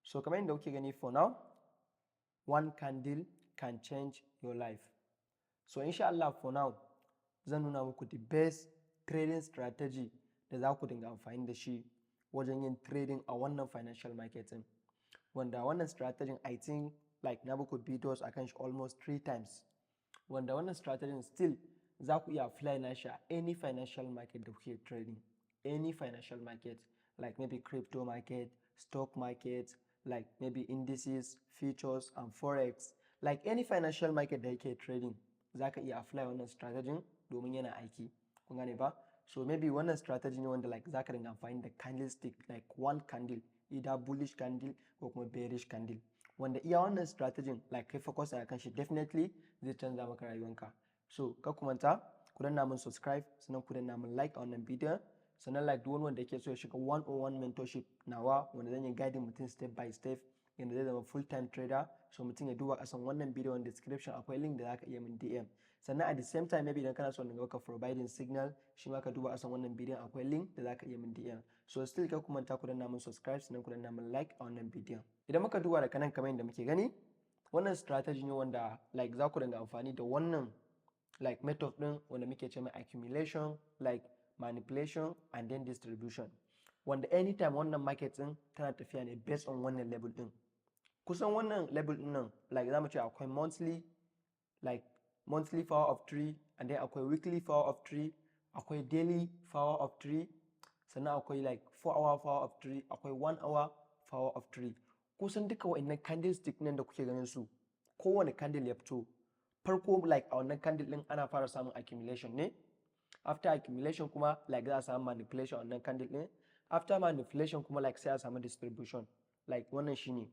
So kamar yadda kuke gani for now, one candle can change your life. So inshallah for now, zan nuna muku the best trading strategy da za ku dinga amfani da shi wajen yin trading a wannan financial marketing. Wanda wannan strategy I think like na muku videos akan shi almost 3 times. Wanda wannan strategy still za ku iya apply na shi a any financial market da kuke trading. Any financial market like maybe crypto market, stock market, like maybe indices, futures and forex. Like any financial market da yake trading, za ka iya apply wannan strategy domin yana aiki. Kun gane ba? So maybe wannan strategy ne wanda like za ka dinga amfani da candlestick like one candle, either bullish candle ko kuma bearish candle. Wanda iya wannan strategy like kai focus a kan shi definitely zai canza maka rayuwanka. So ka kumanta ku danna mun subscribe sannan ku danna mun like a wannan bidiyon. Sannan like duk wani wanda yake so ya shiga 101 mentorship nawa wanda zan yi guiding mutum step by step yanda zai zama full time trader, so mutum ya duba kasan wannan bidiyon description akwai link da zaka iya min DM. Sannan at the same time maybe idan kana so daga ka providing signal shi ma ka duba kasan wannan bidiyon akwai link da zaka iya min DM. So still ka kuma ta ku danna mun subscribe sannan ku danna mun like a wannan bidiyon. Idan muka duba da kanan kamar yadda muke gani, wannan strategy ne wanda like za ku dinga amfani da wannan like method din wanda muke ce mai accumulation, like manipulation and then distribution. Wanda anytime wannan market din tana tafiya ne based on wannan level din. Kusan wannan level din nan like za mu ce akwai monthly power of 3 and then akwai weekly power of 3, akwai daily power of 3, sannan akwai like 4 hour power of 3, akwai 1 hour power of 3. Kusan duka wa'annan candlestick nan da kuke ganin su, kowane candle ya fito farko like a wannan candle din ana fara samun accumulation ne. After accumulation kuma like za a samu manipulation on wannan candle din. After manipulation kuma like sai a samu distribution. Like wannan shine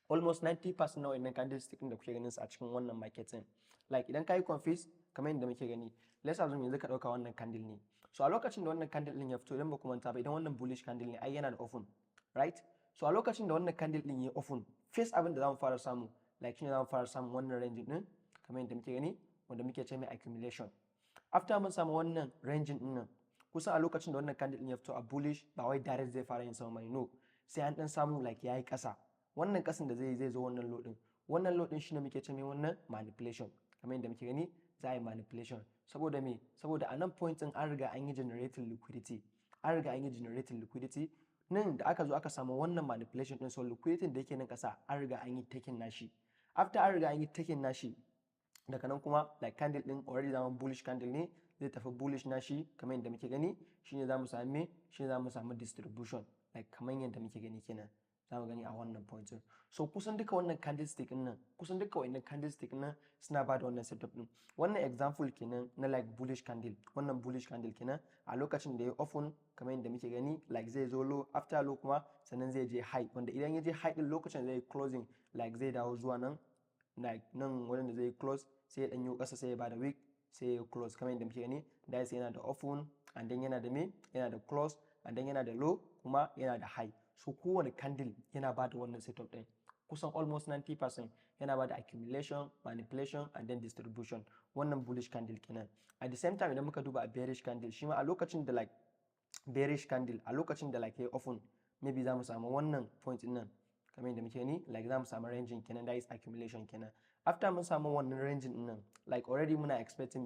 almost 90% na wannan candlestick din da kuke ganin su a cikin wannan market din. Like idan kai confuse kamar yadda muke gani, let's assume yanzu ka dauka wannan candle ne. So a lokacin da wannan candle din ya fito idan ba ku manta ba, idan wannan bullish candle ne ai yana da open, right? So a lokacin da wannan candle din ya open, first abin da zamu fara samu like shine zamu fara samu wannan range din kamar yadda muke gani wanda muke ce mai accumulation. After mun samu wannan range din nan, kusan a lokacin da wannan candle din ya fito a bullish ba wai direct zai fara yin sama bane, no, sai an dan samu like yayi kasa. Wannan kasan da zai zo wannan low din, wannan low din shine muke ce mai wannan manipulation. Kamar yadda muke gani za a yi manipulation saboda me, saboda a nan point din an riga an yi generating liquidity, nan da aka zo aka samu wannan manipulation din, so liquidity da yake nan kasa an riga an yi taking nashi. After an riga an yi taking nashi, daga nan kuma like candle din already zaman bullish candle ne, zai tafi bullish nashi kamar yadda muke gani, shine zamu samu me, shine zamu samu distribution like kamar yadda muke gani kenan. Zamu gani a wannan point. So kusan duka wannan candlestick din nan, kusan duka wannan candlestick nan suna ba da wannan setup din. Wannan example kenan na like bullish candle, wannan bullish candle kenan a lokacin da ya open kamar yadda muke gani like zai zo low, after low kuma sannan zai je high, wanda idan ya je high din lokacin zai closing like zai dawo zuwa nan like nan wurin da zai close sai ya danyo kasa sai ya bada wick sai ya close kamar yadda muke gani. Da sai yana da open and then yana da me, yana da close and then yana da low kuma yana da high. So kowane candle yana ba da wannan setup din. Kusan almost 90% yana ba da accumulation, manipulation and then distribution. Wannan bullish candle kenan. At the same time idan muka duba a bearish candle, shi ma a lokacin da like bearish candle a lokacin da like ya open, maybe za mu samu wannan point din nan kamar yadda muke ni like za mu samu ranging kenan, that is accumulation kenan. After mun samu wannan ranging din nan like already muna expecting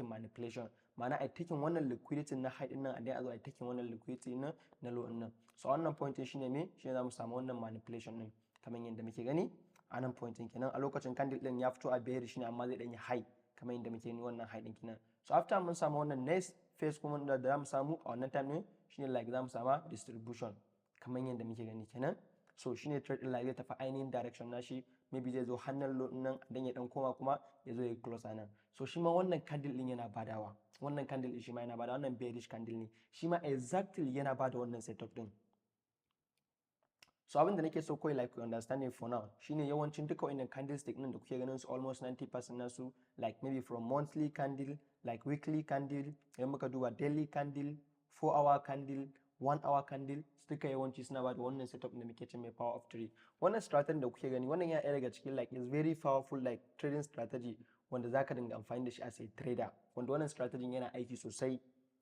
manipulation, ma'ana a taking wannan liquidity na high din nan and then a zo a taking wannan liquidity na low din nan. So wannan point din shine me, shine za mu samu wannan manipulation din kamar yadda muke gani a nan point din kenan. A lokacin candle din ya fito a bearish ne amma zai dan yi high kamar yadda muke ni wannan high din kenan. So after mun samu wannan next phase kuma da za mu samu a wannan time ne shine like za mu samu distribution kamar yadda muke gani kenan. So shine trade din like zai tafi ainihin direction nashi, maybe zai zo hannun low nan dan ya dan koma kuma ya zo ya close nan. So shi ma wannan candle din yana badawa, wannan candle din shi ma yana badawa, wannan bearish candle ne shi ma exactly yana bada wannan setup din. So abin da nake so kawai like you understand it for now shine yawancin duka wannan candlestick din da kuke ganin su almost 90% nasu like maybe from monthly candle, like weekly candle, idan muka duba daily candle, 4 hour candle, 1 hour candle, duka yawanci suna ba da wannan setup da muke ce mai power of 3. Wannan strategy da kuke gani wannan yana daga cikin like is very powerful like trading strategy wanda zaka dinga amfani da shi as a trader, wanda wannan strategy yana aiki sosai.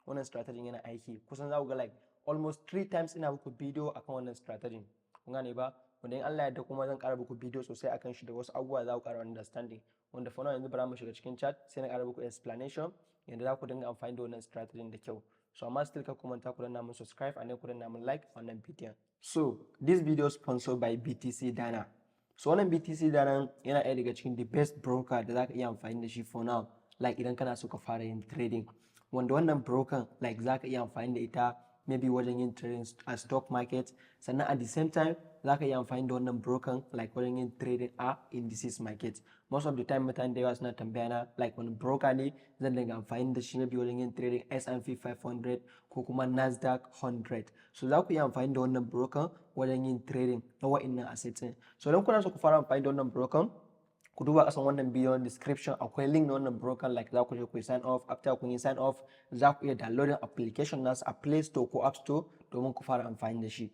Wannan strategy yana aiki kusan za ku ga like almost 3 times ina muku video akan wannan strategy. kun gane ba, wanda in Allah ya yarda kuma zan ƙara muku bidiyo sosai akan shi da wasu abubuwa za ku ƙara understanding, wanda for now yanzu bara mu shiga cikin chat sai na ƙara muku explanation yadda za ku dinga amfani da wannan strategy da kyau. So amma still ka kuma ta ku danna mun subscribe and then ku danna mun like wannan bidiyon. So this video is sponsored by BTC Dana. So wannan BTC Dana yana ɗaya daga cikin the best broker da za ka iya amfani da shi for now, like idan kana so ka fara yin trading, wanda wannan broker like za ka iya amfani da ita maybe wajen yin trading a stock market, sannan at the same time za ka iya amfani da wannan broker like wajen yin trading a indices market. Most of the time mutane da yawa suna tambaya na like wani broker ne zan dinga amfani da shi maybe wajen yin trading S&P 500 ko kuma Nasdaq 100. So za ku iya amfani da wannan broker wajen yin trading na wa'innan assets. So idan kuna so ku fara amfani da wannan broker, ku duba kasan wannan bidiyon description akwai link na wannan broker, like za ku je ku yi sign off. After kun yi sign off za ku iya downloading application nasu a Play Store ko App Store domin ku fara amfani da shi.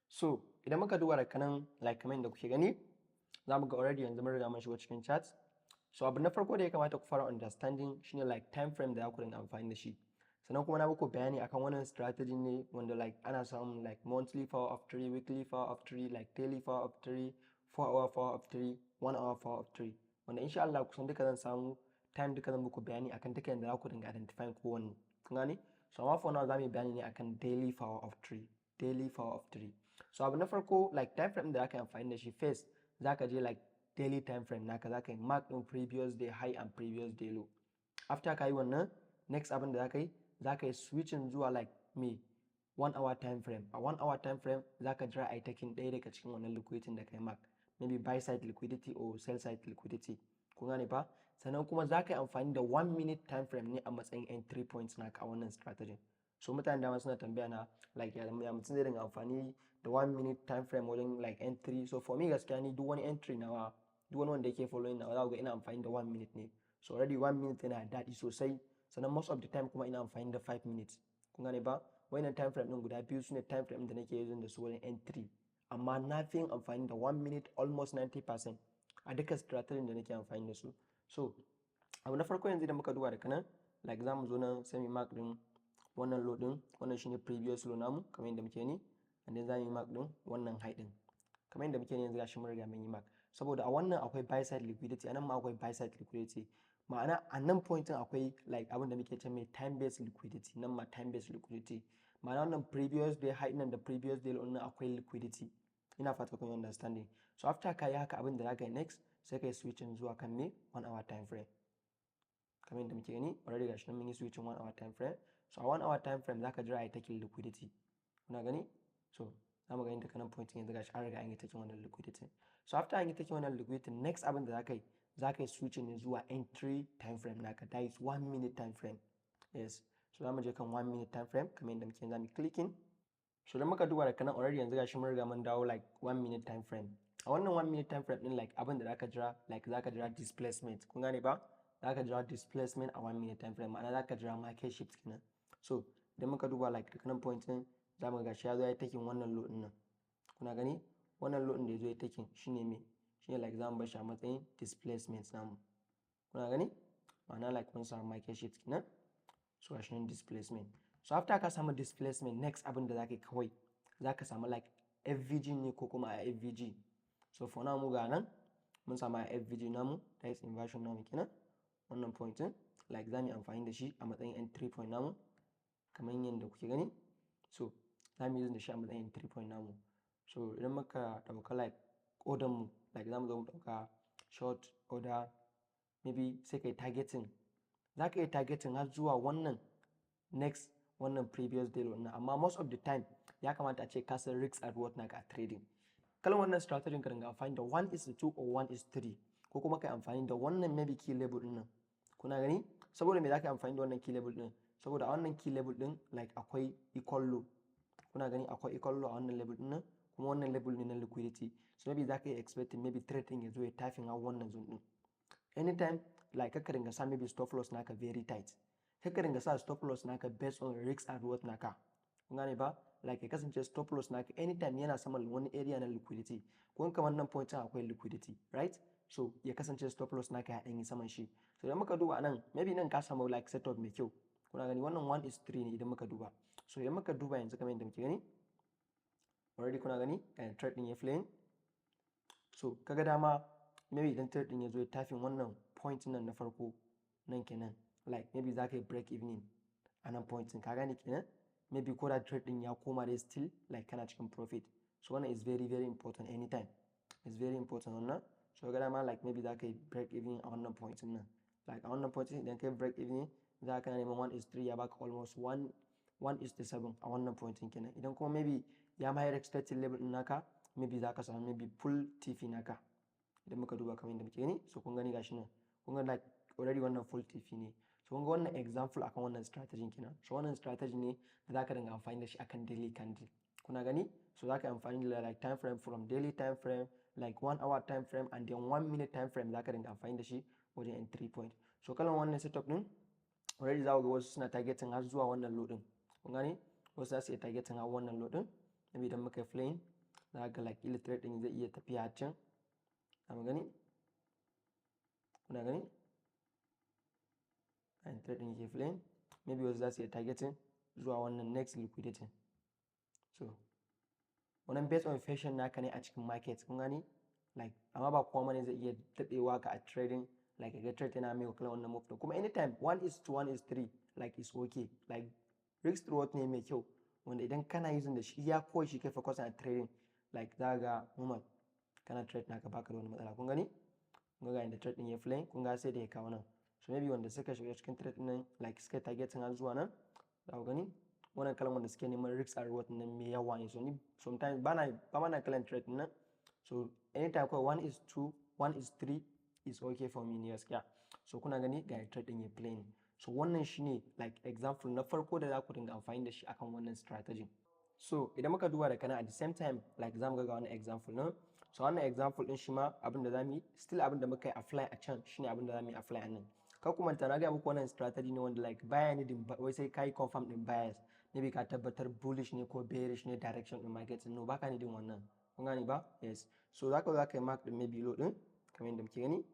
So idan muka duba da kanan like kamar yadda kuke gani, za mu ga already yanzu mun riga mun shigo cikin chat. So abu na farko da ya kamata ku fara understanding shine like time frame da za ku dinga amfani da shi. Sannan kuma na muku bayani akan wannan strategy ne wanda like ana samun like monthly power of 3, weekly power of 3, like daily power of 3, 4-hour power of 3, 1-hour power of 3, wanda insha Allah kusan duka zan samu time duka zan muku bayani akan duka yadda za ku dinga identify kowanne, kun gane. So amma for now za mu yi bayani ne akan daily power of 3, daily power of 3. So abu na farko like time frame da aka yi amfani da shi, first za ka je like daily time frame naka, za ka yi mark in previous day high and previous day low. After ka yi wannan, next abin da za ka yi switching zuwa like me 1-hour time frame. A 1-hour time frame za ka jira a yi taking ɗaya daga cikin wannan liquidity da ka yi mark, maybe buy side liquidity or sell side liquidity, kun gane ba. Sannan kuma za ka yi amfani da 1 minute time frame ne a matsayin entry points naka a wannan strategy. So mutane dama suna tambaya na like ya mutum zai dinga amfani da 1 minute time frame wajen like entry. So for me gaskiya ni duk wani entry nawa, duk wani wanda yake following nawa za ku ga ina amfani da 1 minute ne. So already 1 minute yana daɗi sosai. Sannan most of the time kuma ina amfani da 5 minutes, kun gane ba. Wannan time frame ɗin guda biyu su ne time frame da nake using da su wajen entry, amma na fi yin amfani da 1 minute almost 90% a duka strategy da nake amfani da su. So abu na farko yanzu da muka duba daga nan like za mu zo nan sai mu mark din wannan low din, wannan shine previous low namu kamar yadda muke ni, and then za mu yi mark din wannan high din kamar yadda muke ni yanzu gashi mun riga mun yi mark, saboda a wannan akwai buy side liquidity, anan ma akwai buy side liquidity, ma'ana a nan point din akwai like abin da muke ce mai time based liquidity, nan ma time based liquidity, ma'ana wannan previous day high nan da previous day low nan akwai liquidity. Ina fata kun understanding. So after ka yi haka abin da za ka yi next sai ka yi switching zuwa kan me 1-hour time frame kamar yadda muke gani already gashi nan mun yi switching 1-hour time frame. So a 1-hour time frame za ka jira a yi taking liquidity, kuna gani. So za mu gani daga nan point yanzu gashi an riga an yi taking wannan liquidity. So after an yi taking wannan liquidity, next abin da za ka yi switching ne zuwa entry time frame naka, that is 1 minute time frame. Yes, so za mu je kan 1 minute time frame kamar yadda muke, za mu clicking. So da muka duba da kanan already yanzu gashi mun riga mun dawo like 1 minute time frame. A wannan 1 minute time frame din like abin da zaka jira like zaka jira displacement, kun gane ba, zaka jira displacement a 1 minute time frame, ma'ana zaka jira market shift kenan. So da muka duba like da kanan point din za mu ga shi ya zo ya taking wannan low din nan, kuna gani wannan low din da ya zo ya taking shine me, shine like za mu bar shi a matsayin displacement namu, kuna gani, ma'ana like mun samu market shift kenan. So gashi nan displacement. So after ka samu displacement, next abin da zaka yi kawai zaka samu like FVG ne ko kuma a FVG. So for now mu ga nan mun samu a FVG namu, that is inversion namu kenan. Wannan point din like za mu yi amfani da shi a matsayin entry point namu kamar yadda kuke gani. So za mu yi da shi a matsayin entry point namu. So idan muka ɗauka like order mu, like za mu zo mu ɗauka short order, maybe sai kai targeting, za ka yi targeting har zuwa wannan next wannan previous day low, amma most of the time ya kamata a ce ka san risk and reward naka a trading. Kalan wannan strategy ka dinga amfani da 1:2 or 1:3, ko kuma kai amfani da wannan maybe key level din nan, kuna gani. Saboda me za ka yi amfani da wannan key level din? Saboda a wannan key level din like akwai equal low, kuna gani akwai equal low a wannan level din nan, kuma wannan level ne na liquidity. So maybe za ka yi expecting maybe trading ya zo ya tapping a wannan zone din. Anytime like ka dinga sa maybe stop loss naka very tight, ka dinga sa stop loss naka based on risk and reward naka, kun gane ba, like ya kasance stop loss naka anytime yana saman wani area na liquidity, kun kamar nan point akwai liquidity, right? So ya kasance stop loss naka ya ɗan yi saman shi. So idan muka duba nan maybe nan ka samu like setup mai kyau, kuna gani wannan 1:3 ne idan muka duba. So idan muka duba yanzu kamar yadda muke gani already kuna gani ga trade din ya playing. So kaga dama maybe idan trade din ya zo ya tafin wannan point nan na farko nan kenan, like maybe za ka yi break even a nan point din, ka gane kenan, maybe ko da trade din ya koma dai still like kana cikin profit. So wannan is very very important anytime, it's very important wannan. So kaga dama like maybe za ka yi break even a wannan point din nan, like a wannan point din idan ka yi break even za ka neman 1:3 ya baka almost 1:7 a wannan point din kenan. Idan kuma maybe ya ma yi expected level din naka, maybe za ka samu maybe full TP naka idan muka duba kamar yadda muke gani. So kun gani gashi nan, kun ga like already wannan full TP ne. So kun ga wannan example akan wannan strategy kenan. So wannan strategy ne da za ka dinga amfani da shi akan daily candle, kuna gani. So za ka yi amfani da like time frame from daily time frame, like 1 hour time frame and then 1 minute time frame za ka dinga amfani da shi wajen entry point. So kalan wannan setup din already za ku ga wasu suna targeting har zuwa wannan low din, kun gani, wasu za su iya targeting har wannan low din. Maybe idan muka yi playing za ga like trade din zai iya tafiya can, amma gani, kuna gani, and trade din yake playing, maybe wasu za su iya targeting zuwa wannan next liquidity. So wannan based on fashion naka ne a cikin market, kun gani, like amma ba kowa ne zai iya dadewa ka a trading, like ga trade yana mai kalan wannan move. Kuma anytime 1:1:3 like is okay, like risk reward ne mai kyau wanda idan kana using da shi ya koyi shi kai focus on trading, like za ga normal kana trade naka baka da wani matsala, kun gani, kun ga inda trade din ya playing, kun ga sai da ya kawo nan. So maybe wanda suka shiga cikin trade din nan like suka targeting har zuwa nan, za ku gani wannan kalan wanda suke neman risk and reward nan mai yawa ne. So ni sometimes ba na kalan trade nan. So anytime kawai 1:2 1:3 is okay for me ne gaskiya. So kuna gani ga trade din ya playing. So wannan shine like example na farko da za ku dinga amfani da shi akan wannan strategy. So idan muka duba da kana at the same time like zamu ga wannan example nan. So wannan example din shi ma abin da zamu yi still abin da muka yi apply a can shine abin da zamu yi apply a nan. Kar ku manta na ga muku wannan strategy ne wanda like baya ne din wai sai kai confirm din bias, maybe ka tabbatar bullish ne ko bearish ne direction din market, no baka ne din wannan, kun gane ba. Yes, so za ka yi mark din maybe low din kamar yadda muke gani.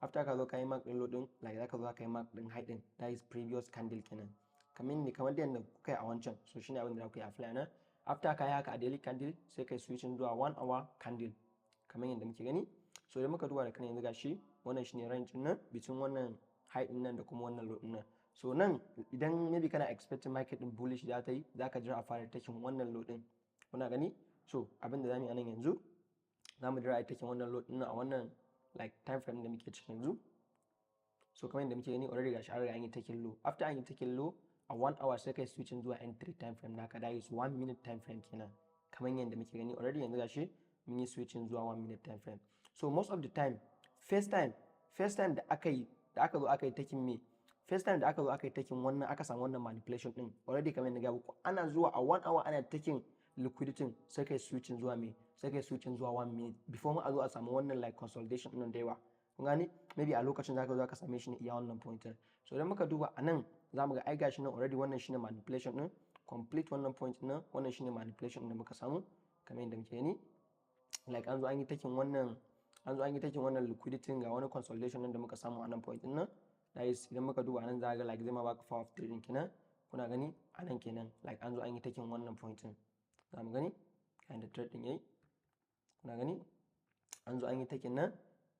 After ka zo ka yi mark din low din, like za ka zo ka yi mark din high din, that is previous candle kenan, kamar yadda kuka yi a wancan. So shine abin da za ku yi apply nan. After ka yi haka a daily candle sai kai switching zuwa 1 hour candle kamar yadda muke gani. So idan muka duba da kan yanzu gashi wannan shine range din nan between wannan high din nan da kuma wannan low din nan. So nan idan maybe kana expecting market din bullish za ta yi, za ka jira a fara taking wannan low din, kuna gani. So abin da zamu yi a nan yanzu zamu jira a taking wannan low din nan a wannan like time frame da muke cikin yanzu. So kamar yadda muke gani already gashi an riga an yi taking low. After an yi taking low a 1 hour sai kai switching zuwa entry time frame naka, that is 1 minute time frame kenan, kamar yadda muke gani already yanzu gashi mun yi switching zuwa 1 minute time frame. So most of the time first time da aka zo aka yi taking me, first time da aka zo aka yi taking wannan aka samu wannan manipulation din already kamar yadda ga muku ana zuwa a 1 hour ana taking liquidity sai kai switching zuwa me, sai kai switching zuwa 1 minute before mu a zo a samu wannan like consolidation din da yawa, kun gani, maybe a lokacin zaka zo ka same shi ne iya wannan point. So idan muka duba a nan zamu ga ai gashi nan already wannan shine manipulation din complete wannan point nan, wannan shine manipulation da muka samu kamar yadda muke gani. Like an zo an yi taking wannan liquidity ga wani consolidation din da muka samu a nan point din nan. That is idan muka duba nan za ga like zai ma baka power of trading kenan, kuna gani a nan kenan like an zo an yi taking wannan point din, zamu gani kind of trade din yayi, kuna gani an zo an yi taking nan,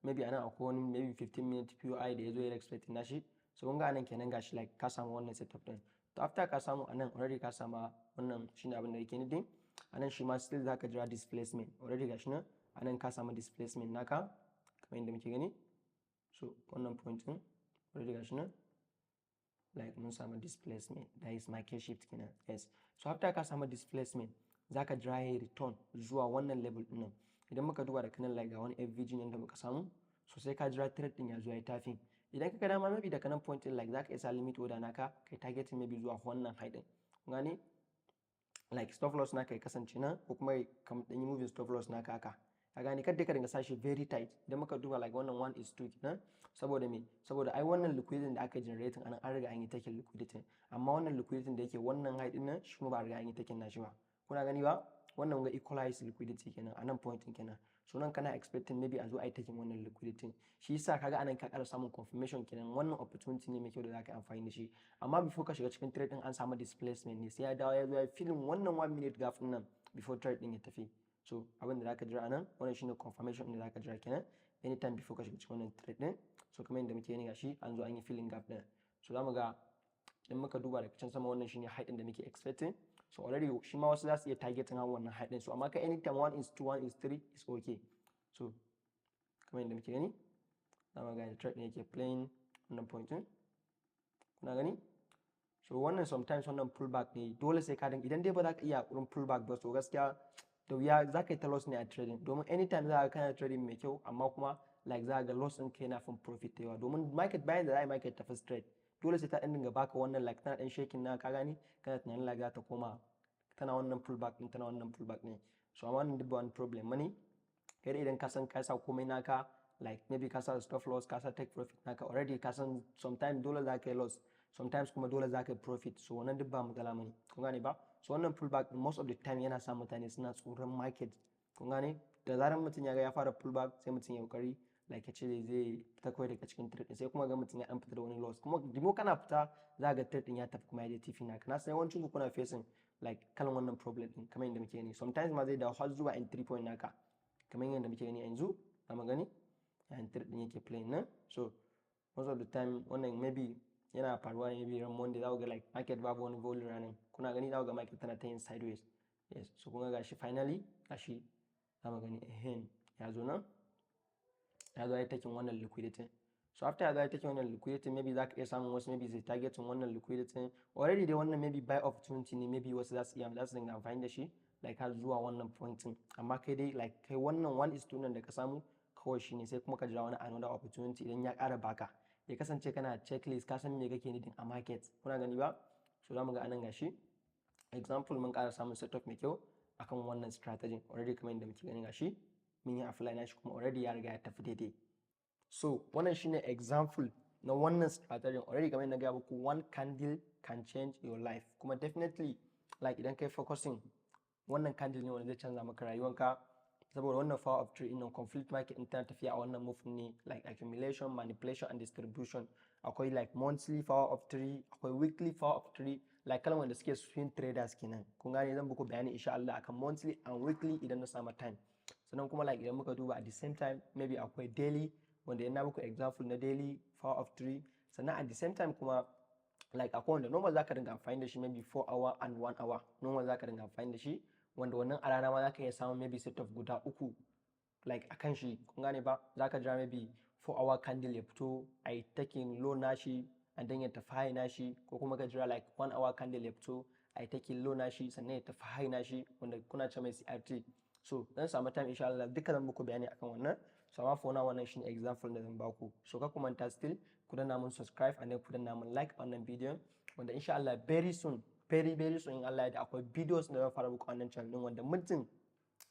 maybe anan akwai wani maybe 15 minute POI da ya zo ya expecting nashi. So kun ga anan kenan gashi like ka samu wannan setup din. To after ka samu anan already ka samu wannan shine abin da yake nufi. Anan shi ma still zaka jira displacement, already gashi nan anan ka samu displacement naka kamar yadda muke gani. So wannan point din already gashi nan like mun samu displacement, that is market shift kenan. Yes, so after ka samu displacement zaka jira ya return zuwa wannan level din nan. Idan muka duba da kanan like ga wani FVG ne da muka samu, so sai ka jira trade din ya zo ya tafi. Idan ka ga dama maybe da kanan point din like zaka isa limit order naka kai targeting maybe zuwa wannan high din, kun gane, like stop loss naka ya kasance nan ko kuma ka dan yi moving stop loss naka haka, ka gane, kada ka dinga sashi very tight. Idan muka duba like wannan 1:2 kenan, saboda me, saboda ai wannan liquidity da aka generating anan an riga an yi taking liquidity, amma wannan liquidity da yake wannan high din nan shi kuma ba a riga an yi taking nashi ba, kuna gani ba. Wannan ga equalize liquidity kenan a nan point kenan. So nan kana expecting maybe a zo a yi taking wannan liquidity, shi yasa kaga anan ka ƙara samun confirmation kenan wannan opportunity ne mai kyau da zaka yi amfani da shi. Amma before ka shiga cikin trade din an samu displacement ne sai ya dawo ya zo ya filin wannan 1 minute gap din nan before trade din ya tafi. So abin da zaka jira anan wannan shine confirmation din da zaka jira kenan anytime before ka shiga cikin wannan trade din. So kamar yadda muke gani gashi an zo an yi filling gap din. So zamu ga in muka duba daga can sama wannan shine height din da muke expecting. So already shi ma wasu za su iya targeting har wannan height din. So amma kai anytime 1 is 2 1 is 3 is okay. So kamar yadda muke gani zamu ga trade din yake playing wannan point din. Kuna gani? So wannan sometimes wannan pullback ne dole sai ka dinga idan dai ba za ka iya wurin pullback ba so gaskiya da wuya za ka yi ta loss ne a trading domin anytime za ka kana trading mai kyau amma kuma like za ka ga loss ɗin kai na fin profit da yawa domin market bayan da za a yi market tafi straight dole sai ta ɗan dinga baka wannan like tana ɗan shaking na ka gani kana tunanin like za ta koma tana wannan pullback ɗin tana wannan pullback ɗin. So amma wannan duk ba wani problem bane kai idan ka san ka sa komai naka like maybe ka sa stop loss ka sa take profit naka already ka san sometimes dole za ka yi loss sometimes kuma dole za ka yi profit so wannan duk ba matsala bane kun gane ba. So wannan pullback most of the time yana sa mutane suna tsoron market kun gane da zarar mutum ya ga ya fara pullback sai mutum ya kokari like ya ce zai fita kawai daga cikin trade sai kuma ga mutum ya dan fita da wani loss kuma dimo kana fita za ga trade din ya tafi kuma ya je tifi naka na san yawancin ku kuna facing like kalan wannan problem din kamar yadda muke gani sometimes ma zai dawo har zuwa entry point naka kamar yadda muke gani yanzu zamu gani yayin trade din yake playing nan. So most of the time wannan maybe yana faruwa ne maybe ran Monday za ku ga like market babu wani volume ranar kuna gani za ku ga market tana ta yin sideways yes so kun ga gashi finally gashi zamu gani ya zo nan ya zo ya taking wannan liquidity. So after ya zo ya taking wannan liquidity maybe za ka iya samun wasu maybe zai targeting wannan liquidity already dai wannan maybe buy opportunity ne maybe wasu za su dinga amfani da shi like har zuwa wannan point amma kai dai like kai wannan 1:2 nan da ka samu kawai shine sai kuma ka jira wani another opportunity idan ya ƙara baka ya kasance kana checklist ka san me kake needing a market kuna gani ba. So zamu ga anan gashi example mun ƙara samun setup mai kyau akan wannan strategy already kamar yadda muke gani gashi mun yi apply na shi kuma already ya riga ya tafi daidai. So wannan shine example na wannan strategy already kamar yadda na gaya muku one candle can change your life kuma definitely like idan kai focusing wannan candle ne wanda zai canza maka rayuwanka saboda wannan power of trade in conflict market in tana tafiya a wannan move ne like accumulation manipulation and distribution akwai like monthly power of trade akwai weekly power of trade like kalmar da suke swing traders kenan kun gane zan muku bayani insha Allah akan monthly and weekly idan na samu time sannan kuma like idan muka duba at the same time maybe akwai daily wanda yana muku example na daily power of trade sannan at the same time kuma like akwai wanda normal zaka dinga amfani da shi maybe 4 hour and 1 hour normal zaka dinga amfani da shi wanda wannan a rana ma zaka iya samun maybe set of guda uku like akan shi kun gane ba zaka jira maybe 4 hour candle ya fito ai taking low nashi and then ya tafi high nashi ko kuma ka jira like 1 hour candle ya fito ai taking low nashi sannan ya tafi high nashi wanda kuna ce mai CRT. So dan samu time insha Allah duka zan muku bayani akan wannan so amma for now wannan shine example da zan baku so ka kuma ta still ku danna mun subscribe and then ku danna mun like wannan bidiyon wanda insha Allah very soon in Allah ya da akwai videos da zan fara muku wannan channel din wanda mutum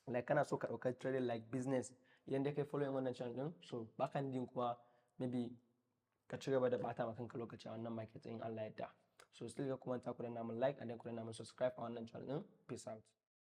like kana so ka dauka trading like business idan dai kai following wannan channel din so baka din kuma maybe ka ci gaba da bata maka kanka lokaci a wannan market in Allah ya da so still ka kuma ta ku danna mun like and then ku danna mun subscribe a wannan channel din peace out.